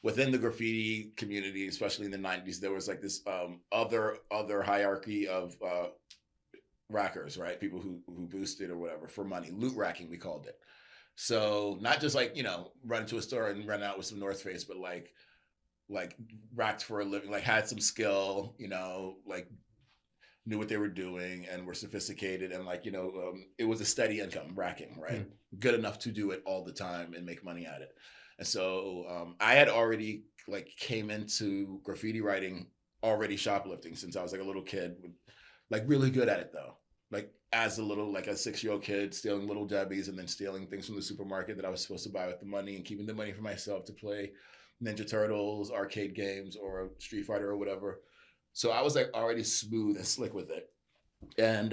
within the graffiti community, especially in the 90s, there was like this other hierarchy of rackers, right? People who boosted or whatever for money. Loot racking, we called it. So not just like, run into a store and run out with some North Face, but like racked for a living, like had some skill, like knew what they were doing and were sophisticated, and like, it was a steady income racking, right? Good enough to do it all the time and make money at it. And so I had already like came into graffiti writing already shoplifting since I was like a little kid, like really good at it though. Like as a 6-year-old kid, stealing Little Debbie's and then stealing things from the supermarket that I was supposed to buy with the money and keeping the money for myself to play Ninja Turtles, arcade games, or Street Fighter or whatever. So I was like already smooth and slick with it. And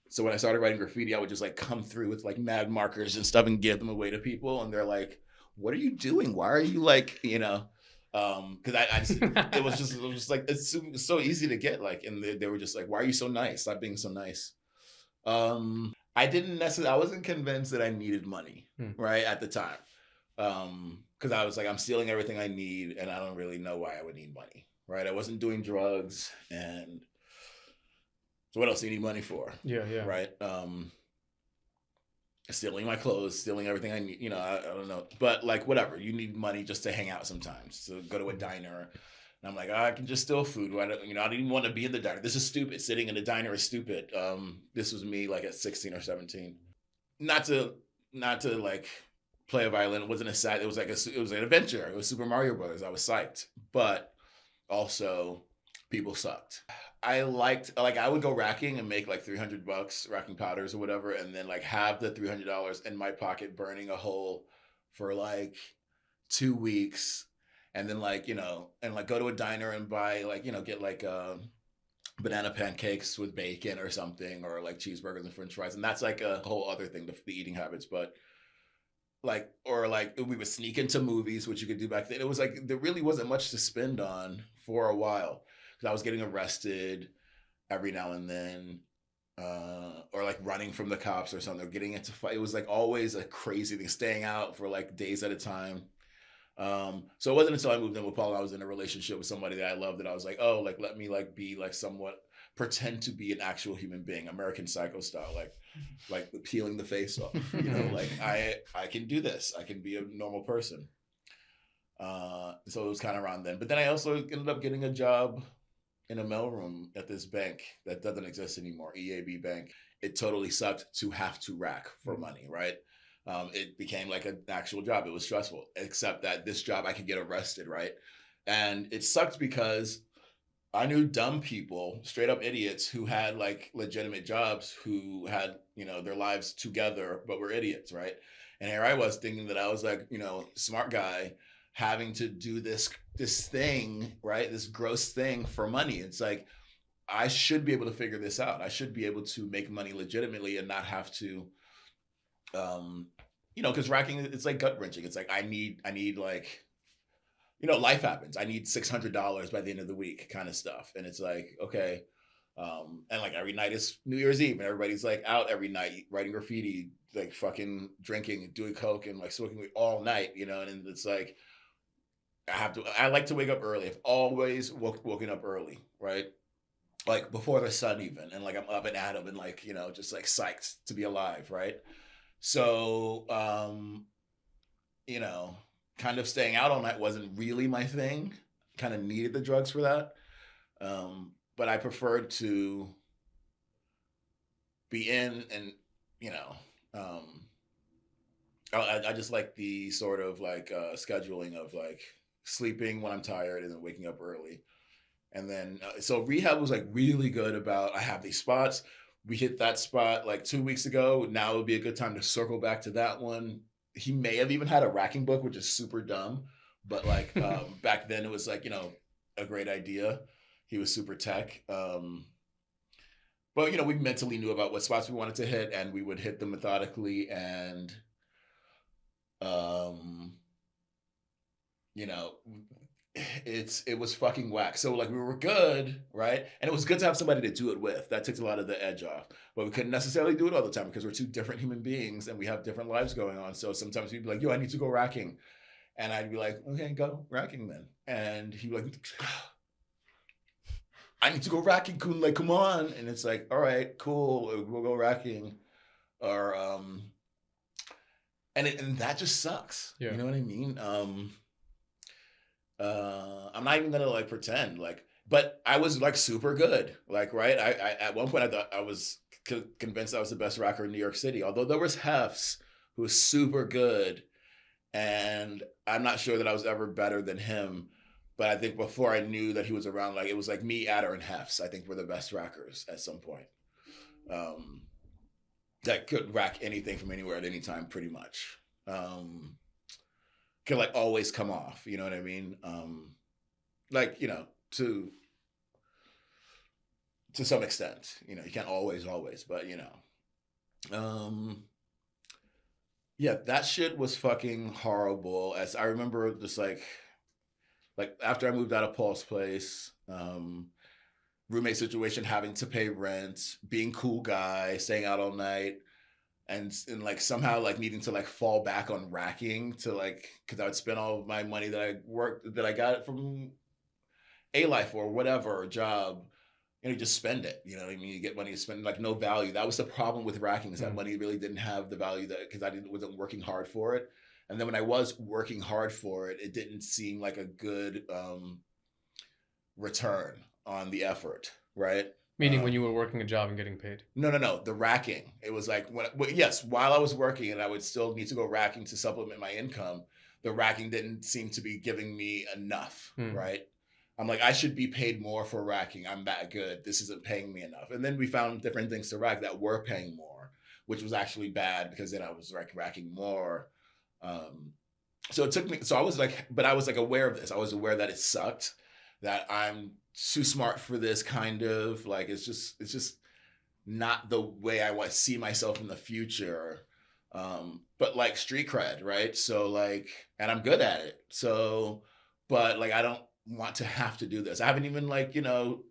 so when I started writing graffiti, I would just like come through with like mad markers and stuff and give them away to people. And they're like, what are you doing? Why are you like, because I just, it was just like, it's so easy to get like, and they were just like, why are you so nice? Stop being so nice. I wasn't convinced that I needed money, right, at the time. Because I was like, I'm stealing everything I need and I don't really know why I would need money, right? I wasn't doing drugs, and so what else do you need money for? Yeah. Right? Stealing my clothes, stealing everything I need, I don't know. But like, whatever, you need money just to hang out sometimes. So go to a diner. And I'm like, I can just steal food. I don't even want to be in the diner. This is stupid. Sitting in a diner is stupid. This was me like at 16 or 17. Not to like play a violin. It wasn't a side. It was like it was an adventure. It was Super Mario Brothers. I was psyched, but also people sucked. I liked, like, I would go racking and make like $300 racking powders or whatever, and then like have the $300 in my pocket burning a hole for like 2 weeks, and then like and like go to a diner and buy like get like banana pancakes with bacon or something, or like cheeseburgers and French fries, and that's like a whole other thing, the eating habits, but. Like, or like we would sneak into movies, which you could do back then. It was like there really wasn't much to spend on for a while, because I was getting arrested every now and then, or like running from the cops or something, or getting into fight. It was like always a crazy thing, staying out for like days at a time. So it wasn't until I moved in with Paul and I was in a relationship with somebody that I loved that I was like, oh, like let me like be like somewhat pretend to be an actual human being, American Psycho style, like peeling the face off, like I can do this. I can be a normal person. So it was kind of around then. But then I also ended up getting a job in a mailroom at this bank that doesn't exist anymore, EAB Bank. It totally sucked to have to rack for money, right? It became like an actual job. It was stressful, except that this job I could get arrested, right? And it sucked because I knew dumb people, straight up idiots, who had like legitimate jobs, who had, their lives together, but were idiots, right? And here I was thinking that I was like, smart guy having to do this thing, right? This gross thing for money. It's like, I should be able to figure this out. I should be able to make money legitimately and not have to, because racking, it's like gut wrenching. It's like, I need like, life happens. I need $600 by the end of the week kind of stuff. And it's like, okay. And like every night is New Year's Eve and everybody's like out every night writing graffiti, like fucking drinking, doing coke and like smoking weed all night, and it's like, I like to wake up early. I've always woken up early, right? Like before the sun even. And like I'm up and at 'em and like, just like psyched to be alive, right? So, kind of staying out all night wasn't really my thing. Kind of needed the drugs for that. But I preferred to be in and, I just like the sort of like scheduling of like sleeping when I'm tired and then waking up early. And then, so rehab was like really good about, I have these spots. We hit that spot like 2 weeks ago. Now would be a good time to circle back to that one. He may have even had a racking book, which is super dumb. But like back then it was like, a great idea. He was super tech. But, we mentally knew about what spots we wanted to hit, and we would hit them methodically. And, it was fucking whack. So like we were good, right? And it was good to have somebody to do it with. That took a lot of the edge off. But we couldn't necessarily do it all the time because we're two different human beings and we have different lives going on. So sometimes we'd be like, yo, I need to go racking. And I'd be like, okay, go racking then. And he'd be like, I need to go racking, Kunle, come on. And it's like, all right, cool, we'll go racking. Or and that just sucks. Yeah. You know what I mean? I'm not even gonna like pretend like, but I was like super good. Like, right? I at one point I thought I was convinced I was the best racker in New York City. Although there was Hefs who was super good, and I'm not sure that I was ever better than him. But I think before I knew that he was around, like it was like me, Adder, and Hefs. I think were the best rackers at some point. That could rack anything from anywhere at any time, pretty much. Could like always come off, you know what I mean? Like, you know, to some extent, you know, you can't always, but you know. Yeah, that shit was fucking horrible. As I remember just like after I moved out of Paul's place, roommate situation, having to pay rent, being cool guy, staying out all night, and like somehow like needing to like fall back on racking to like, because I would spend all of my money that I got from A-Life or whatever job, you just spend it. You know what I mean? You get money to spend, like no value. That was the problem with racking, is that money really didn't have the value, that because wasn't working hard for it. And then when I was working hard for it, it didn't seem like a good return on the effort, right? Meaning when you were working a job and getting paid? No. The racking. It was like, yes, while I was working and I would still need to go racking to supplement my income, the racking didn't seem to be giving me enough, right? I'm like, I should be paid more for racking. I'm that good. This isn't paying me enough. And then we found different things to rack that were paying more, which was actually bad, because then I was like racking more. So it took me, so I was like, but I was like aware of this. I was aware that it sucked, that I'm too smart for this, kind of like, it's just not the way I want to see myself in the future. But like street cred, right? So like, and I'm good at it. So, but like, I don't want to have to do this. I haven't even like, you know,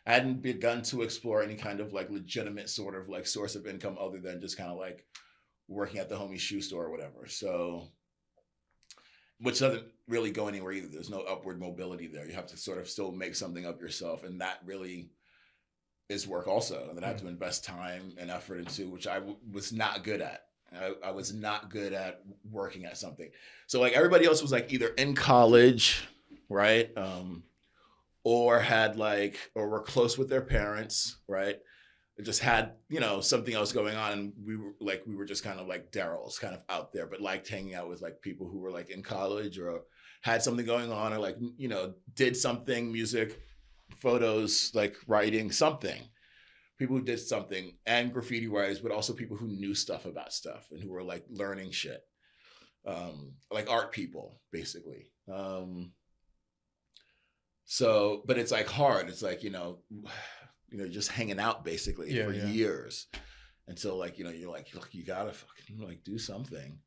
I hadn't begun to explore any kind of like legitimate sort of like source of income other than just kind of like working at the homie shoe store or whatever. So, which doesn't really go anywhere either. There's no upward mobility there. You have to sort of still make something of yourself. And that really is work also. And then I have to invest time and effort into, which I was not good at. I was not good at working at something. So like everybody else was like either in college, right? Or had like, or were close with their parents, right? It just had, you know, something else going on. And we were just kind of like Daryl's kind of out there, but liked hanging out with like people who were like in college or had something going on, or like, you know, did something, music, photos, like writing something. People who did something, and graffiti writers, but also people who knew stuff about stuff and who were like learning shit. Like art people, basically. So, but it's like hard. It's like, you know, just hanging out basically for years until like, you know, you're like, you gotta fucking like do something.